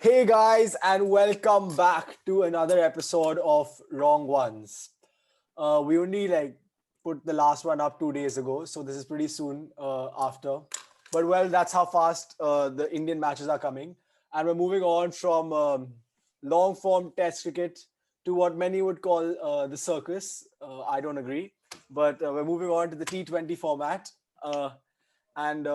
Hey guys, and welcome back to another episode of Wrong Ones. We only put the last one up 2 days ago, so this is pretty soon after. But well, that's how fast the Indian matches are coming, and we're moving on from long form Test cricket to what many would call the circus. I don't agree, but we're moving on to the T20 format, and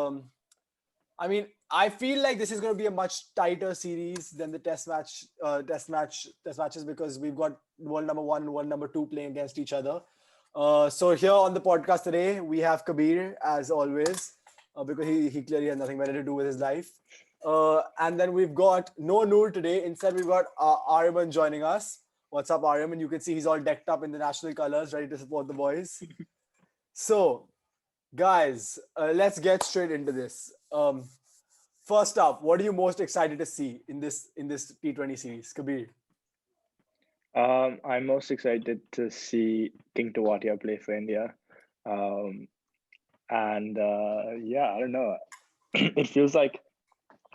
I mean, I feel like this is going to be a much tighter series than the test matches because we've got world number one and world number two playing against each other. So here on the podcast today, we have Kabir as always, because he clearly has nothing better to do with his life. And then we've got no Noor today. Instead, we've got Aaryaman joining us. What's up, Aaryaman? You can see he's all decked up in the national colors, ready to support the boys. So, guys, let's get straight into this. First up, what are you most excited to see in this T20 series, Kabir? I'm most excited to see King Tawatia play for India. Yeah, I don't know. It feels like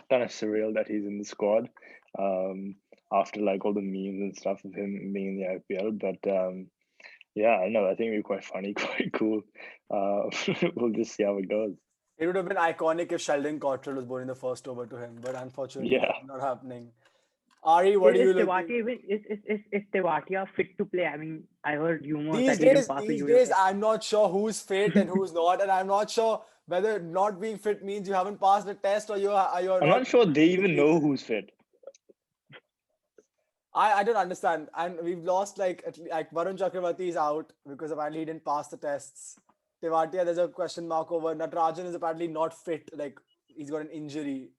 kind of surreal that he's in the squad after like all the memes and stuff of him being in the IPL. But yeah, I don't know. I think it'd be quite funny, quite cool. We'll just see how it goes. It would have been iconic if Sheldon Cottrell was bowling the first over to him, but unfortunately, Yeah. that's not happening. Ari, what do you look? Is Tewatia fit to play? I mean, I heard rumors These that he didn't days, pass the these UAE days, test. I'm not sure who's fit and who's not, and I'm not sure whether not being fit means you haven't passed the test or you're I'm not sure they even know who's fit. I don't understand, and we've lost like Varun Chakravarti is out because apparently he didn't pass the tests. Tewatia, there's a question mark over. Natarajan is apparently not fit, like he's got an injury.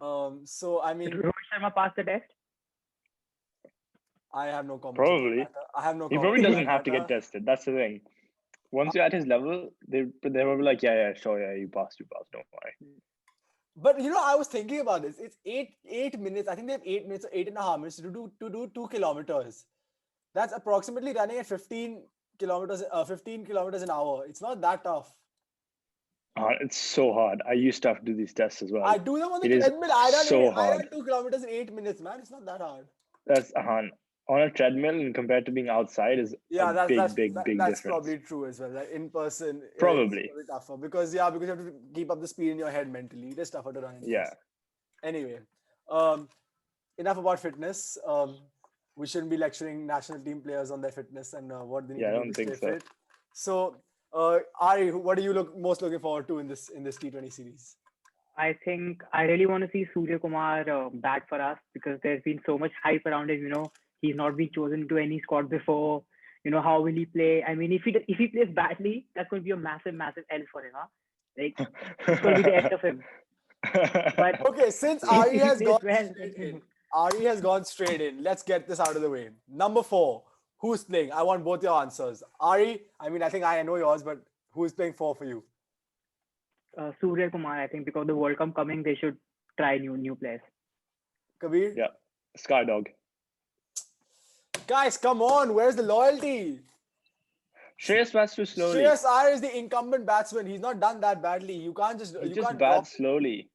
So I mean, Did Rohit Sharma pass the test? I have no comment. Probably. I have no. He probably doesn't have to get tested. That's the thing. Once you're at his level, they were like, yeah, sure, yeah, you passed, don't worry. But you know, I was thinking about this. It's eight minutes. I think they have 8 minutes or 8.5 minutes to do 2 kilometers. That's approximately running at 15 kilometers an hour. It's not that tough. It's so hard. I used to have to do these tests as well. I do them on the treadmill. I run 2 kilometers in 8 minutes, man. It's not that hard. That's Ahaan. On a treadmill and compared to being outside is a big difference. That's probably true as well. Like in person, probably it's tougher because you have to keep up the speed in your head mentally. It is tougher to run. Yeah. Anyway, enough about fitness. We shouldn't be lecturing national team players on their fitness and what they need to do to stay fit. So, Ari, what are you most looking forward to in this T20 series? I think I really want to see Surya Kumar bat for us because there's been so much hype around him. You know, he's not been chosen to any squad before. You know, how will he play? I mean, if he plays badly, that's going to be a massive L for him. Huh? Like it's going to be the end of him. But okay, since Ari has gone straight in, let's get this out of the way. Number 4, who's playing? I want both your answers. Ari, I mean, I think I know yours, but who's playing 4 for you? Surya Kumar, I think, because the World Cup coming, they should try new players. Kabir? Yeah, Skydog. Guys, come on, where's the loyalty? Shreyas bats too slowly. Shreyas Iyer is the incumbent batsman. He's not done that badly. You can't just bat slowly.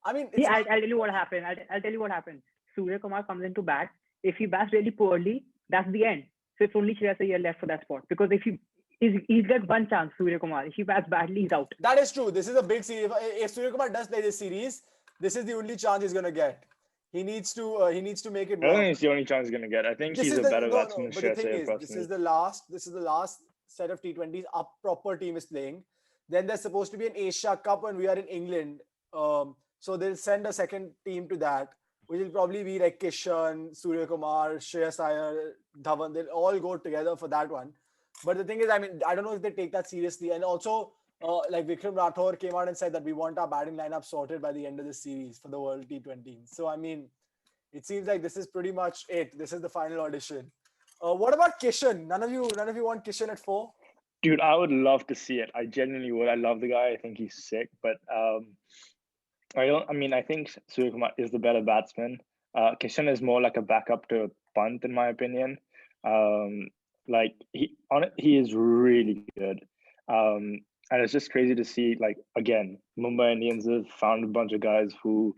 I mean, I'll tell you what happened. I'll tell you what happened. Surya Kumar comes into bat. If he bats really poorly, that's the end. So it's only Shreyas Iyer left for that spot. Because he's got one chance, Surya Kumar. If he bats badly, he's out. That is true. This is a big series. If Surya Kumar does play this series, this is the only chance he's gonna get. He needs to make it work. I don't think it's the only chance he's gonna get. I think he's a better batsman than Shreyas Iyer personally. This is the last set of T20s a proper team is playing. Then there's supposed to be an Asia Cup and we are in England. So they'll send a second team to that, which will probably be like Kishan, Surya Kumar, Shreyas Iyer, Dhawan. They'll all go together for that one. But the thing is, I mean, I don't know if they take that seriously. And also, like Vikram Rathore came out and said that we want our batting lineup sorted by the end of the series for the World T20. So, I mean, it seems like this is pretty much it. This is the final audition. What about Kishan? None of you want Kishan at 4? Dude, I would love to see it. I genuinely would. I love the guy. I think he's sick. But I think Surya Kumar is the better batsman. Kishan is more like a backup to Pant, in my opinion. Like he is really good. And it's just crazy to see, like, again, Mumbai Indians have found a bunch of guys who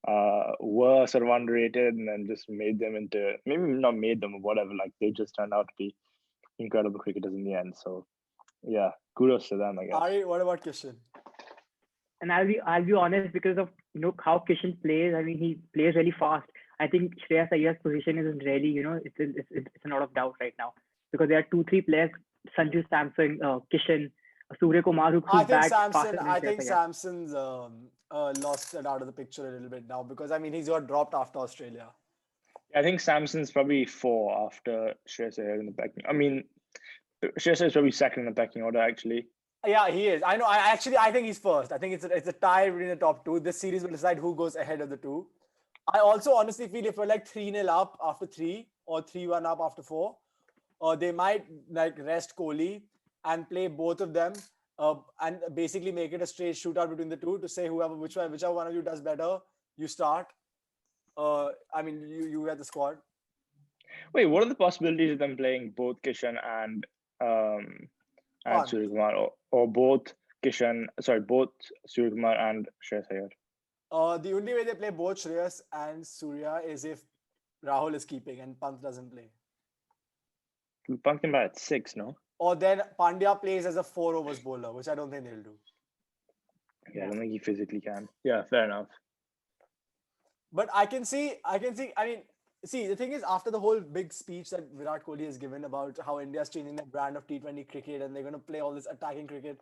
were sort of underrated and then just made them into, maybe not made them or whatever, like they just turned out to be incredible cricketers in the end. So yeah, kudos to them, I guess. Ari, what about Kishan? And I'll be honest, because of how Kishan plays. I mean, he plays really fast. I think Shreyas Iyengar's position isn't really, it's a lot of doubt right now, because there are 2-3 players: Sanju Samson, Kishan, Surya Kumar, who I think bat Samson. faster than I Shreyas think Iyengar. Samson's lost it out of the picture a little bit now, because I mean he's got dropped after Australia. I think Samson's probably 4 after Shreyas Iyengar in the pecking. I mean, Shreyas Iyengar is probably second in the pecking order, actually. Yeah, he is. I know. I think he's first. I think it's a tie between the top two. This series will decide who goes ahead of the two. I also honestly feel if we're like 3-0 up after 3 or 3-1 up after 4, they might like rest Kohli and play both of them, and basically make it a straight shootout between the two to say whichever one of you does better, you start. I mean, you had the squad. Wait, what are the possibilities of them playing both Kishan and Pant. Surya Kumar, or both Surya Kumar and Shreyas Iyengar? The only way they play both Shreyas and Surya is if Rahul is keeping and Pant doesn't play. Pant can bat at 6, no? Or then Pandya plays as a 4 overs bowler, which I don't think they'll do. Yeah, I don't think he physically can. Yeah, fair enough. But I can see. I mean, see, the thing is, after the whole big speech that Virat Kohli has given about how India's changing their brand of T20 cricket and they're going to play all this attacking cricket,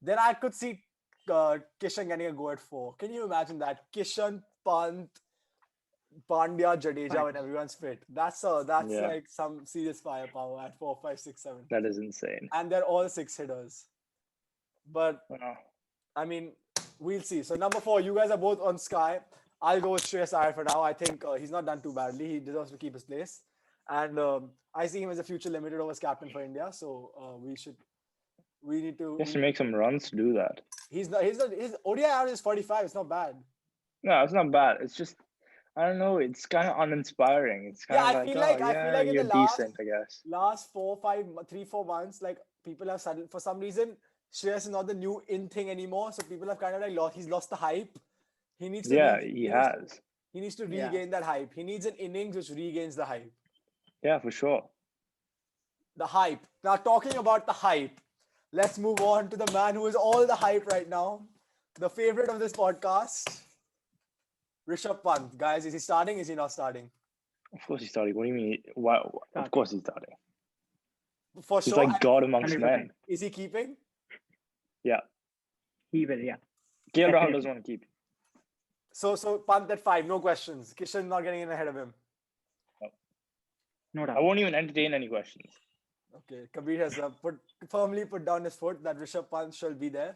then I could see Kishan getting a go at 4. Can you imagine that? Kishan, Pant, Pandya, Jadeja when everyone's fit. That's like some serious firepower at 4, 5, 6, 7. That is insane. And they're all 6 hitters. But I mean, we'll see. So number 4, you guys are both on Sky. I'll go with Shreyas Iyer for now. I think he's not done too badly. He deserves to keep his place. And I see him as a future limited overs captain for India. So we need to. He has to make some runs to do that. His ODI average is 45. It's not bad. No, it's not bad. It's just, I don't know. It's kind of uninspiring. It's kind of I feel like in you're the last, decent, I guess. Last 3-4 months, like people have suddenly, for some reason, Shreyas is not the new in thing anymore. So people have kind of like he's lost the hype. He needs to. He needs to regain that hype. He needs an innings which regains the hype. Yeah, for sure. The hype. Now, talking about the hype, let's move on to the man who is all the hype right now. The favorite of this podcast, Rishabh Pant. Guys, is he starting? Is he not starting? Of course he's starting. What do you mean? Why? Of course he's starting. For he's sure. He's like God amongst 100%. Men. Is he keeping? Yeah. He will, yeah. KL Rahul doesn't want to keep. So Pant at 5, no questions. Kishan not getting in ahead of him. No doubt. I won't even entertain any questions. Okay, Kabir has firmly put down his foot that Rishabh Pant shall be there.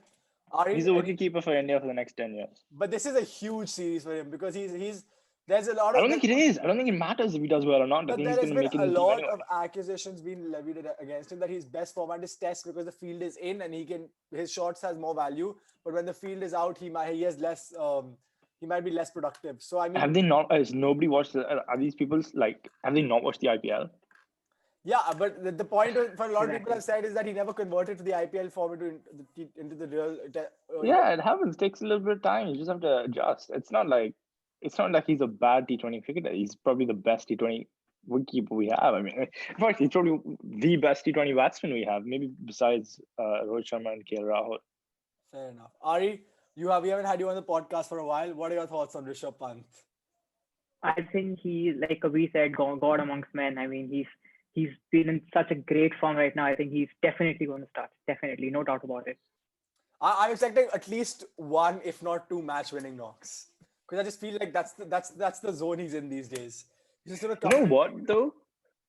He's a wicketkeeper for India for the next 10 years. But this is a huge series for him because he's there's a lot of. I don't think it is. I don't think it matters if he does well or not. But I think there he's has going to been make it a lot anyway. of accusations being levied against him that his best format is Test because the field is in and his shots has more value. But when the field is out, he has less. He might be less productive. So I mean, have they not? Has nobody watched? Are these people have they not watched the IPL? Yeah, but the point for a lot of people have said is that he never converted to the IPL format into the real. Yeah, it happens. It takes a little bit of time. You just have to adjust. It's not like he's a bad T20 cricketer. He's probably the best T20 wicketkeeper we have. I mean, in fact, he's probably the best T20 batsman we have, maybe besides Rohit Sharma and KL Rahul. Fair enough. Ari, we haven't had you on the podcast for a while. What are your thoughts on Rishabh Pant? I think he, like we said, God amongst men. I mean, he's been in such a great form right now. I think he's definitely going to start. Definitely, no doubt about it. I'm expecting at least 1, if not 2, match-winning knocks. Because I just feel like that's the zone he's in these days. He's just gonna come. You know what though?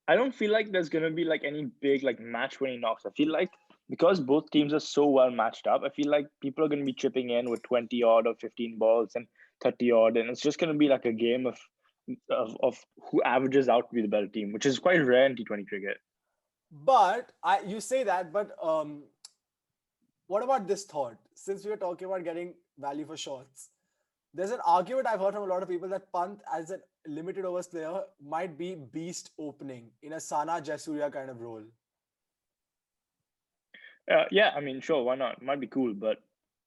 I don't feel like there's gonna be like any big like match-winning knocks. I feel like because both teams are so well matched up, I feel like people are gonna be chipping in with 20 odd or 15 balls and 30 odd, and it's just gonna be like a game of who averages out to be the better team, which is quite rare in T20 cricket. But you say that, but what about this thought? Since we were talking about getting value for shots, there's an argument I've heard from a lot of people that Pant as a limited overs player might be beast opening in a Sana Jayasuriya kind of role. Yeah, I mean, sure, why not? It might be cool, but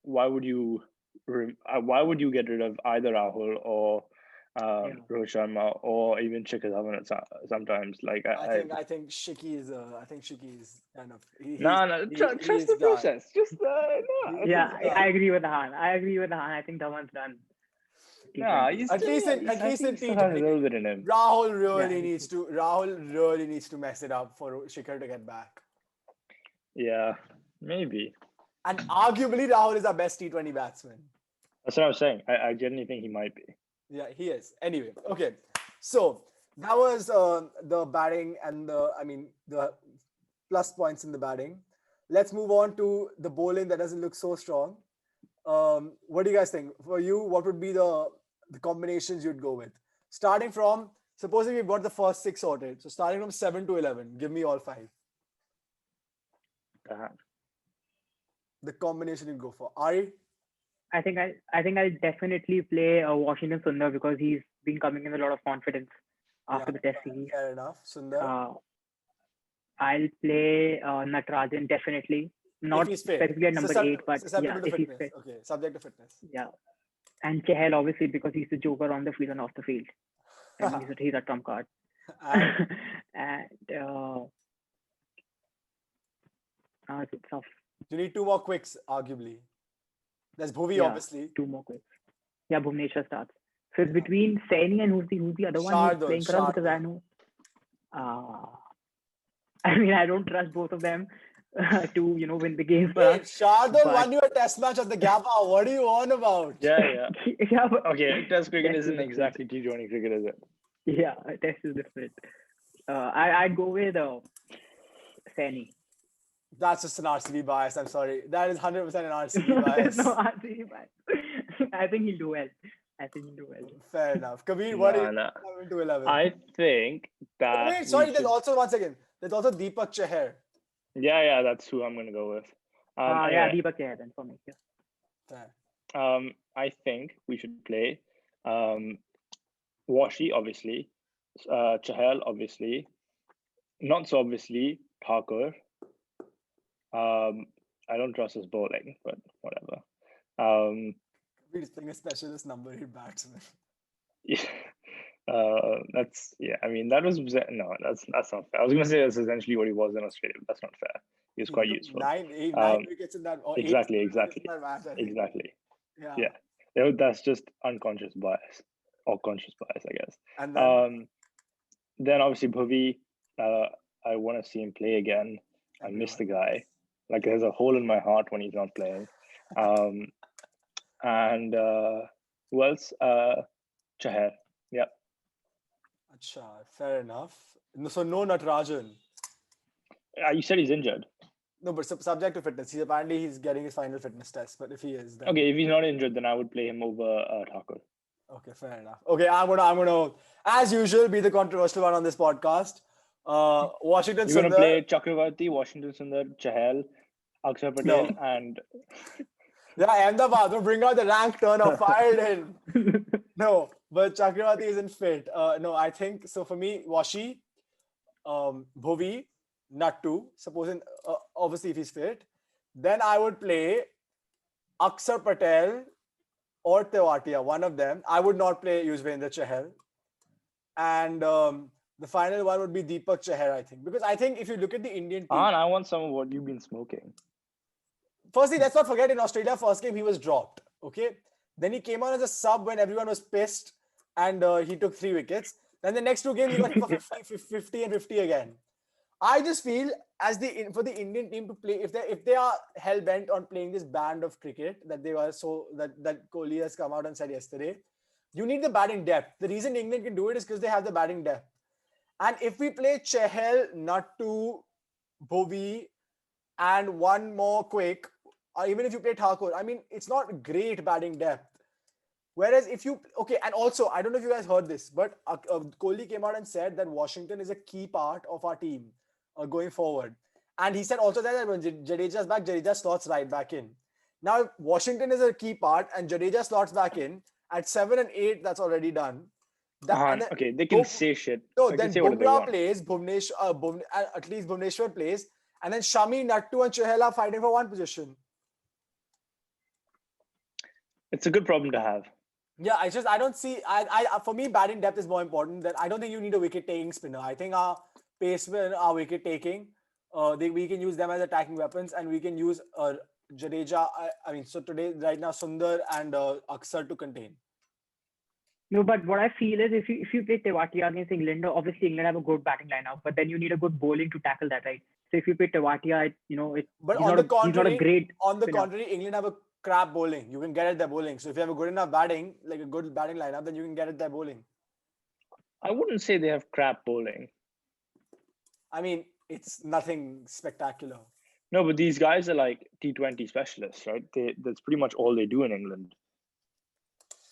why would you why would you get rid of either Rahul or Rohit Sharma or even Shikhar Dhawan sometimes? Like I think Shiki is kind of no, trust he's the done. process. Just no. Yeah, he's I agree with Ahaan. I think Dhawan's done. No, T20. At least in I think he still has a T20. little bit in him. Rahul really needs to mess it up for Shikhar to get back. Yeah, maybe. And arguably Rahul is our best T20 batsman. That's what I was saying. I genuinely think he might be. Yeah, he is. Anyway, okay. So that was the batting and the plus points in the batting. Let's move on to the bowling that doesn't look so strong. What do you guys think? For you, what would be the combinations you'd go with? Starting from, supposing we've got the first 6 sorted. So starting from 7 to 11, give me all 5. The combination you'd go for. Ari? I think I'll definitely play Washington Sundar because he's been coming in a lot of confidence after the Test series. Fair enough. Sundar? I'll play Natarajan definitely. Not specifically at number 8, but yeah, if he's fit. Okay, subject to fitness. Yeah. And Chahal obviously because he's the joker on the field and off the field. And he's a trump card. And it's tough. You need 2 more quicks, arguably. There's Bhuvi, obviously. 2 more quicks. Yeah, Bhuvneshwar starts. So it's between Saini and who's the other one who's playing for us because I know. I mean, I don't trust both of them to win the game for us. Shardul won you a Test match at the Gabba. What are you on about? Yeah. Yeah, but Okay, Test cricket isn't exactly T20 cricket, is it? Yeah, Test is different. I'd go with Saini. That's just an RCB bias. I'm sorry. That is 100% an RCB bias. No RCB bias. I think he'll do well. Fair enough. Kabir, what are you 7 to 11? I think that. Wait, sorry. There's also one second. There's also Deepak Chahar. Yeah, that's who I'm gonna go with. Yeah, Deepak Chahar then for me. Yeah. Fair. I think we should play Washi, obviously, Chahal, obviously, not so obviously Thakur. I don't trust his bowling, but whatever. We're just playing a specialist number 8 batsman. Yeah. I mean, that's not fair. I was gonna say that's essentially what he was in Australia, but that's not fair. He was quite useful. 9 wickets in that. Exactly. In that match, Exactly. Yeah. That's just unconscious bias or conscious bias, I guess. And then obviously Bhuvi, I want to see him play again. I miss the guy. Like there's a hole in my heart when he's not playing. And who else? Chahar. Yep. Achha, fair enough. So no Natarajan. You said he's injured. No, but subject to fitness. He's getting his final fitness test. But if he is, then okay. If he's not injured, then I would play him over Thakur. Okay, fair enough. Okay, I'm gonna, as usual, be the controversial one on this podcast. Washington You're Sundar. Gonna play Chakravarti, Washington Sundar, Chahal, Akshar Patel, and Ahmedabad. Don't bring out the rank turner. Fired in. No, but Chakravarti isn't fit. No, I think so. For me, Washi, Bhuvi, Nattu. Supposing, obviously, if he's fit, then I would play Akshar Patel or Tewatia, one of them. I would not play Yuzvendra Chahal. And the final one would be Deepak Chahar, I think. Because I think if you look at the Indian team... I want some of what you've been smoking. Firstly, let's not forget in Australia, first game, he was dropped. Okay? Then he came on as a sub when everyone was pissed and he took 3 wickets. Then the next 2 games, he got for 50 and 50 again. I just feel for the Indian team to play, if they are hell bent on playing this band of cricket that that Kohli has come out and said yesterday, you need the batting depth. The reason England can do it is because they have the batting depth. And if we play Chahal, Nattu, Bhuvi, and one more quick, or even if you play Thakur, I mean, it's not great batting depth. Whereas and also, I don't know if you guys heard this, but Kohli came out and said that Washington is a key part of our team going forward. And he said also that when Jadeja's back, Jadeja slots right back in. Now, if Washington is a key part and Jadeja slots back in, at 7 and 8, that's already done. Okay, they can say shit. No, then Bumrah plays, at least Bhuvneshwar plays, and then Shami, Nattu and Chahal are fighting for one position. It's a good problem to have. Yeah, I don't see. For me, batting depth is more important. That I don't think you need a wicket-taking spinner. I think our pacemen are wicket-taking. We can use them as attacking weapons, and we can use Jadeja. So today, right now, Sundar and Aksar to contain. No, but what I feel is if you play Tewatia against England, obviously England have a good batting lineup, but then you need a good bowling to tackle that, right? So if you play Tewatia, But he's not a great on the spinner. contrary, England have a crap bowling. You can get at their bowling. So if you have a good enough batting, like a good batting lineup, then you can get at their bowling. I wouldn't say they have crap bowling. I mean, it's nothing spectacular. No, but these guys are like T20 specialists, right? That's pretty much all they do in England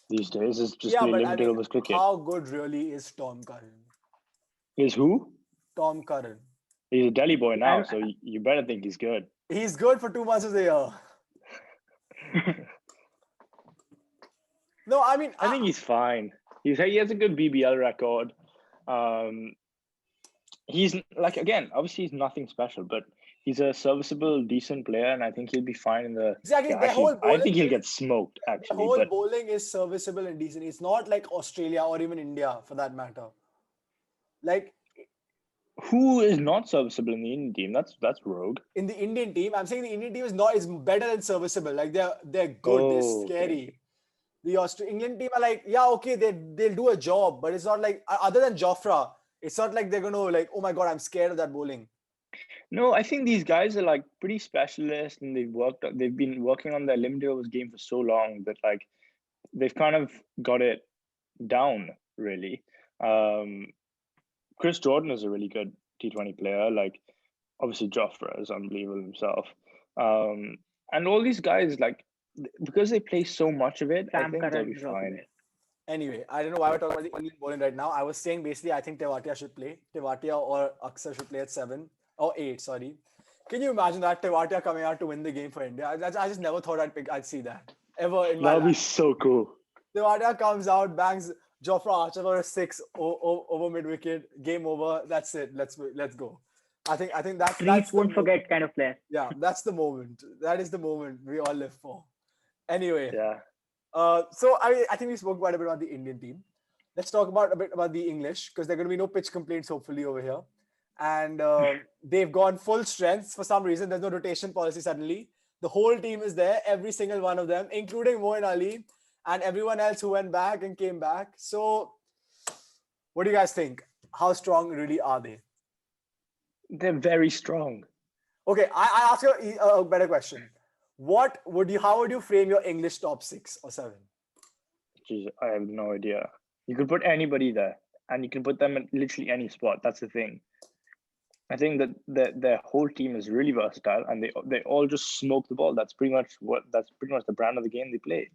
these days is just play limited overs cricket. How good really is Tom Curran? Is who? Tom Curran. He's a Delhi boy now, so you better think he's good. He's good for 2 months of the year. No, I mean, I think he's fine. He has a good BBL record. He's like, again, obviously he's nothing special, but he's a serviceable, decent player, and I think he'll be fine in the. Exactly. I think he'll get smoked actually. The whole bowling is serviceable and decent. It's not like Australia or even India for that matter. Like, who is not serviceable in the Indian team? That's rogue. In the Indian team, I'm saying the Indian team is better than serviceable. Like they're good, they're scary. Okay. The England team are like, yeah, okay, they'll do a job, but it's not like, other than Jofra, it's not like they're gonna like, oh my god, I'm scared of that bowling. No, I think these guys are like pretty specialist, and they've been working on their limited overs game for so long that like they've kind of got it down really. Chris Jordan is a really good T20 player. Like obviously Jofra is unbelievable himself. And all these guys, like, because they play so much of it, I think they'll be fine. Anyway, I don't know why we're talking about the Indian bowling right now. I was saying basically I think Tewatia should play. Tewatia or Aksar should play at 7 or 8, sorry. Can you imagine that Tewatia coming out to win the game for India? I just never thought I'd see that ever in my life. That'd be so cool. Tewatia comes out, bangs Jofra Archer for a 6 over mid wicket, game over. That's it. Let's go. I think that's won't forget kind of player. Yeah, that's the moment. That is the moment we all live for. Anyway. Yeah. So I think we spoke quite a bit about the Indian team. Let's talk a bit about the English, because there are going to be no pitch complaints hopefully over here. And they've gone full strength for some reason. There's no rotation policy suddenly. The whole team is there, every single one of them, including Moeen Ali and everyone else who went back and came back. So what do you guys think? How strong really are they? They're very strong. Okay, I ask you a better question. How would you frame your English top 6 or 7? Jeez, I have no idea. You could put anybody there, and you can put them in literally any spot. That's the thing. I think that their whole team is really versatile, and they all just smoke the ball. That's pretty much the brand of the game they play.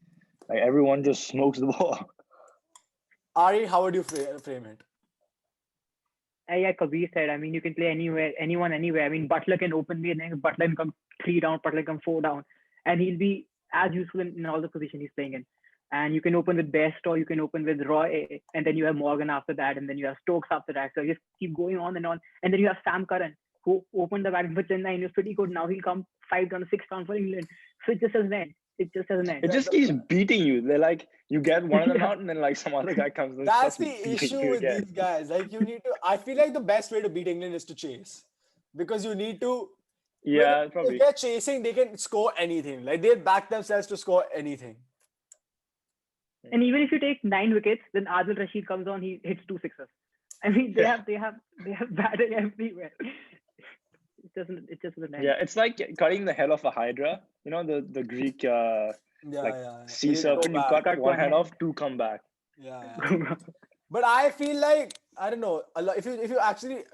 Like everyone just smokes the ball. Ari, how would you frame it? Yeah, Kabir said, I mean, you can play anywhere, anyone, anywhere. I mean, Butler can open the innings, Butler can come 3 down, Butler can 4 down, and he'll be as useful in all the positions he's playing in. And you can open with Best, or you can open with Roy, and then you have Morgan after that, and then you have Stokes after that. So just keep going on and on. And then you have Sam Curran, who opened the batting for Chennai and he was pretty good. Now he'll come 5 down, 6 down for England. So it just doesn't end. It just keeps beating you. They're like, you get one of them out, and then like some other guy comes. And that's the issue with these guys. Like you need to. I feel like the best way to beat England is to chase, because you need to. Yeah, probably. If they're chasing, they can score anything. Like they back themselves to score anything. And even if you take 9 wickets, then Adil Rashid comes on, he hits 2 sixes. I mean, they have batting everywhere. It just doesn't end. Yeah, it's like cutting the head off a hydra. You know, the Greek sea serpent. You cut one head off, 2 come back. Yeah. But I feel like, I don't know, if you actually,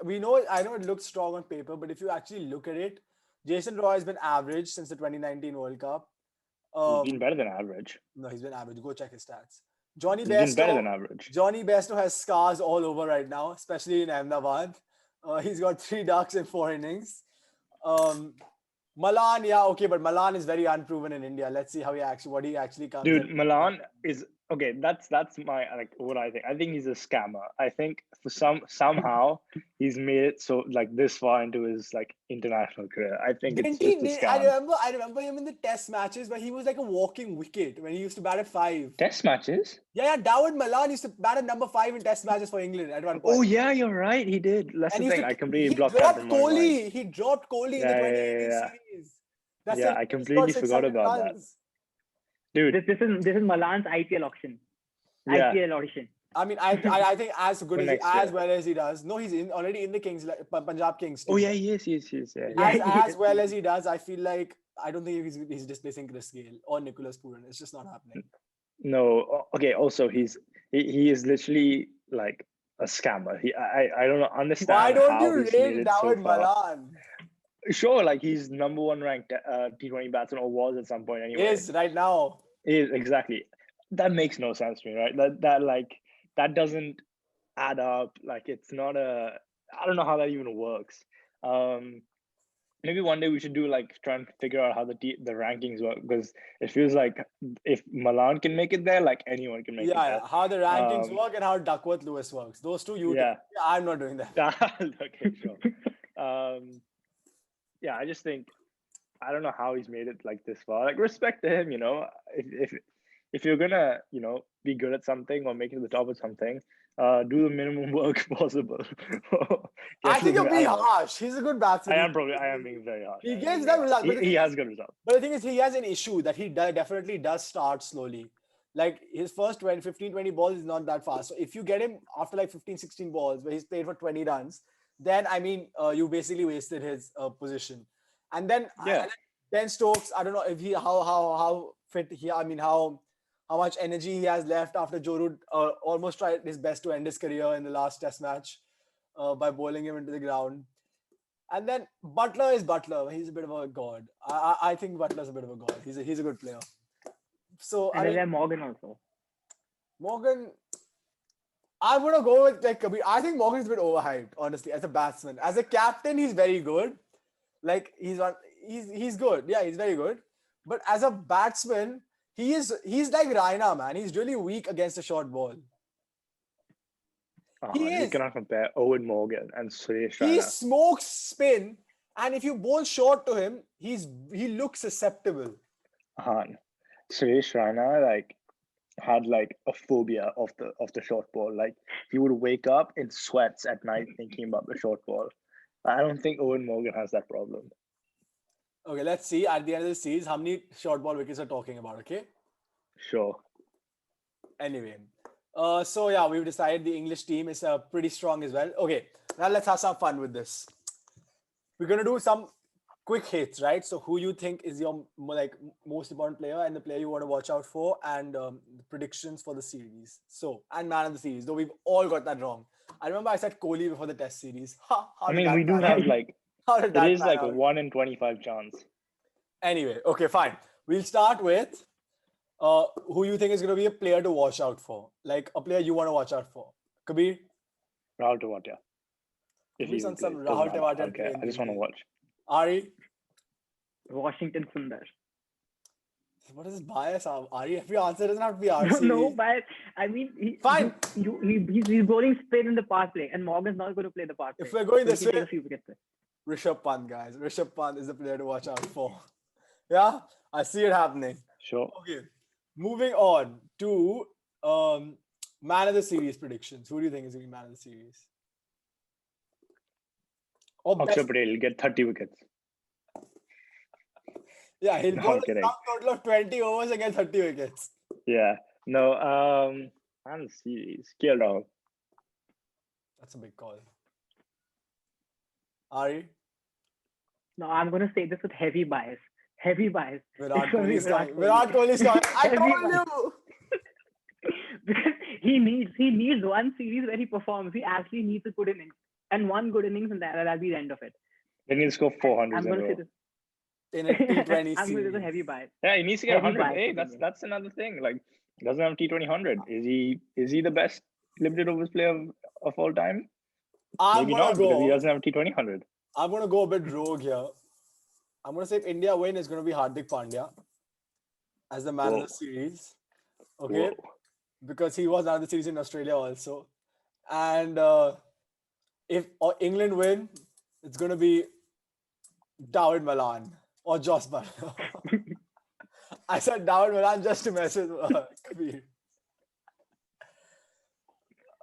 I know it looks strong on paper, but if you actually look at it, Jason Roy has been average since the 2019 World Cup. He's been better than average. No, he's been average. Go check his stats. He's been better than average. Johnny Bairstow has scars all over right now, especially in Ahmedabad. He's got 3 ducks in 4 innings. Malan, yeah, okay, but Malan is very unproven in India. Let's see what he actually comes. Dude, Malan is Okay, that's my what I think. I think he's a scammer. I think for somehow he's made it so like this far into his like international career. I think Didn't it's he? a scam. I remember him in the Test matches where he was like a walking wicket when he used to bat at 5. Test matches? Yeah, DAWID Malan used to bat at number 5 in Test matches for England at one point. Oh yeah, you're right. He did. That's And the he thing. I completely he blocked that from dropped my mind. Kohli. He dropped Kohli in the Yeah, 2018 yeah. series. That's Yeah, it. I He completely scored forgot 600 about that. runs. Dude, This is Malan's IPL auction. yeah. IPL audition. I mean, I think as good For as he, next year. as well as he does. No, he's already in the Kings, like, Punjab Kings team. Oh yeah, yes. Yeah. As well as he does, I feel like I don't think he's displacing Chris Gale or Nicholas Pooran. It's just not happening. No, okay. Also, he is literally like a scammer. I don't understand Why don't how you he's made rate it so DAWID far. Malan? Sure, like he's number 1 ranked T20 batsman, or was at some point anyway. Is right now. Is exactly. That makes no sense to me, right? That doesn't add up. Like it's not a. I don't know how that even works. Maybe one day we should do like try and figure out how the rankings work, because it feels like if Malan can make it there, like anyone can make it there. Yeah, how the rankings work and how Duckworth Lewis works. Those two you Yeah. I'm not doing that. Okay, sure. Yeah, I just think I don't know how he's made it like this far. Like respect to him, if you're gonna, be good at something or make it to the top of something, do the minimum work possible. I think you're being harsh. He's a good batsman. I am being very harsh. He gets that result. He has good results. But the thing is, he has an issue that he definitely does start slowly. Like his first 15, 20 balls is not that fast. So if you get him after like 15, 16 balls where he's played for 20 runs, then I mean, you basically wasted his position. And then, Ben Stokes, I don't know if how fit he, I mean, how much energy he has left after Joe Root almost tried his best to end his career in the last Test match by bowling him into the ground. And then Butler is Butler. He's a bit of a god. I think Butler's a bit of a god. He's a good player. So and then Morgan also. Morgan, I'm gonna go with like Kabir. I think Morgan's a bit overhyped, honestly, as a batsman. As a captain, he's very good. Like he's good. Yeah, he's very good. But as a batsman, he's like Raina, man. He's really weak against a short ball. You cannot compare Owen Morgan and Suresh Raina. He smokes spin, and if you bowl short to him, he looks susceptible. Ahaan. Suresh Raina had a phobia of the short ball. Like he would wake up in sweats at night thinking about the short ball. I don't think Owen Morgan has that problem. Okay, let's see at the end of the series how many short ball wickets we're talking about. Okay. Sure. Anyway, so yeah, we've decided the English team is pretty strong as well. Okay, now let's have some fun with this. We're gonna do some quick hits, right? So who you think is your most important player and the player you want to watch out for, and the predictions for the series. So, and man of the series, though we've all got that wrong. I remember I said Kohli before the Test series. We do have it is like a 1 in 25 chance. Anyway, okay, fine. We'll start with who you think is going to be a player to watch out for, like a player you want to watch out for. Kabir? Rahul Tewatia. Rahul Tewatia. Okay, I just want to watch. Ari? Washington Sundar. What is this bias, Ari? Every answer doesn't have to be RC. No bias. I mean, fine. He's bowling spin in the power play, and Morgan's not going to play the power play. If we're going this way, a few wickets. Rishabh Pant, guys. Rishabh Pant is the player to watch out for. Yeah, I see it happening. Sure. Okay, moving on to man of the series predictions. Who do you think is going to be man of the series? Akshar Patel will get 30 wickets. Yeah, he'll bowl a total of 20 overs and get 30 wickets. Yeah. No, man of the series. KL Rahul. That's a big call. Ari? No, I'm going to say this with heavy bias. Virat Kohli's coming. Virat Kohli's coming. I told you! Because he needs one series where he performs. He actually needs a good innings. And one good innings, and that'll be the end of it. Then he'll score 400 I'm going to say this. In a T20 series. I'm going to do the heavy bias. Yeah, he needs to get 100. Hey, that's another thing. Like, he doesn't have T20 100. Is he the best limited overs player of all time? Maybe not, because he doesn't have T20 100. I'm going to go a bit rogue here. I'm going to say if India win, it's going to be Hardik Pandya as the man of the series. Okay. Whoa. because he was another series in Australia also. And if England win, it's going to be DAWID Malan or Josh Butler. I said DAWID Malan just to mess with Kabir.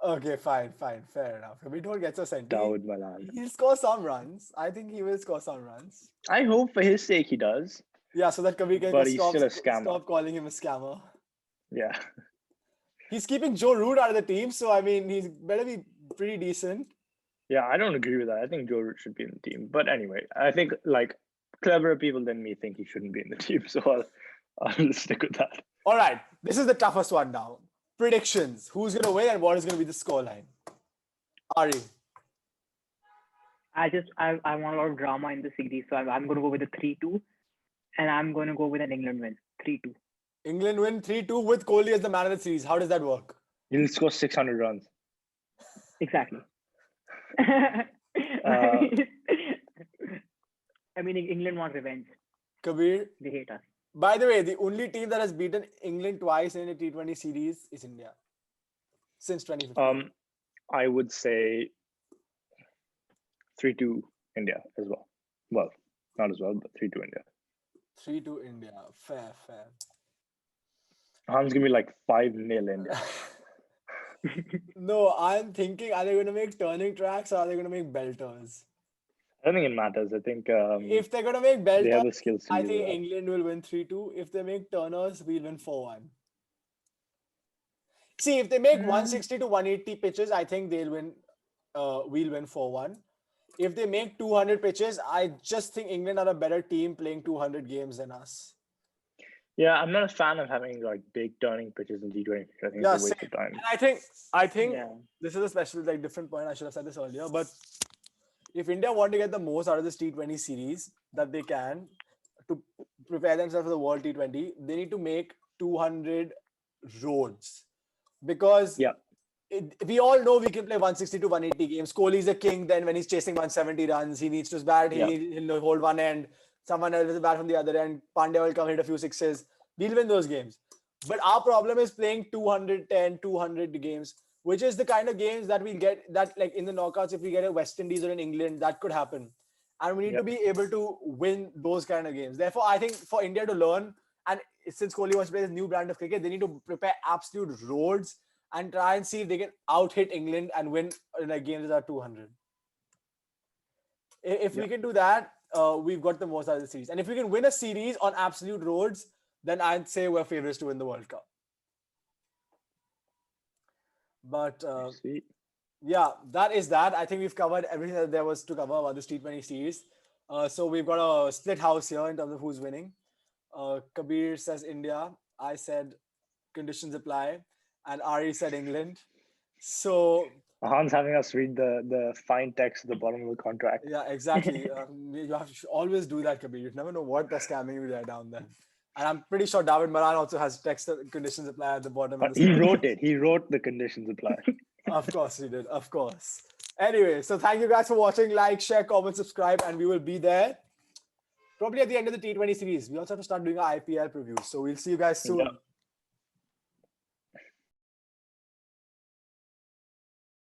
Okay, fine, fair enough. Kabir don't get so sent. DAWID Malan. He'll score some runs. I think he will score some runs. I hope for his sake he does. Yeah, so that Kabir can But he's stop, still a scammer. stop calling him a scammer. Yeah. He's keeping Joe Root out of the team, so I mean, he's better be pretty decent. Yeah, I don't agree with that. I think Joe Root should be in the team. But anyway, I think like cleverer people than me think he shouldn't be in the team. So I'll stick with that. All right, this is the toughest one now. Predictions. Who's going to win and what is going to be the scoreline? Ari. I want a lot of drama in the series, so I'm going to go with a 3-2, and I'm going to go with an England win, 3-2. England win 3-2 with Kohli as the man of the series. How does that work? He'll score 600 runs. Exactly. I mean, England wants revenge. Kabir. They hate us. By the way, the only team that has beaten England twice in a T20 series is India since 2015. I would say 3-2 India as well. Well, not as well, but 3-2 India. 3-2 India. Fair. Ahaan's gonna be like 5-0 India. No, I'm thinking, are they going to make turning tracks or are they going to make belters? I don't think it matters. I think If they're going to make they have belters, the skills to I do think that. England will win 3-2. If they make turners, we'll win 4-1. See, if they make 160 to 180 pitches, I think they'll win. We'll win 4-1. If they make 200 pitches, I just think England are a better team playing 200 games than us. Yeah, I'm not a fan of having like big turning pitches in T20. I think it's a waste of time. And I think Yeah. this is a special, like, different point. I should have said this earlier, but if India want to get the most out of this T20 series that they can to prepare themselves for the World T20, they need to make 200 roads, because we all know we can play 160 to 180 games. Kohli's a king. Then when he's chasing 170 runs, he needs to bat. He'll hold one end. Someone else will bat from the other end. Pandya will come hit a few sixes. We'll win those games. But our problem is playing 210, 200 games, which is the kind of games that we'll get, that like in the knockouts, if we get a West Indies or in England, that could happen. And we need to be able to win those kind of games. Therefore, I think for India to learn, and since Kohli wants to play this new brand of cricket, they need to prepare absolute roads and try and see if they can out-hit England and win like games that are 200. If we can do that, we've got the most out of the series. And if we can win a series on absolute roads, then I'd say we're favorites to win the World Cup. But yeah, that is that. I think we've covered everything that there was to cover about this T20 series. So we've got a split house here in terms of who's winning. Kabir says India. I said conditions apply. And Ari said England. So Ahaan's having us read the fine text at the bottom of the contract. yeah, exactly. You have to always do that, Kabir. You never know what they're scamming you there down there. And I'm pretty sure DAWID Malan also has text conditions apply at the bottom. But he wrote it. He wrote the conditions apply. Of course he did. Of course. Anyway, so thank you guys for watching. Like, share, comment, subscribe, and we will be there probably at the end of the T20 series. We also have to start doing our IPL previews. So we'll see you guys soon. Yeah.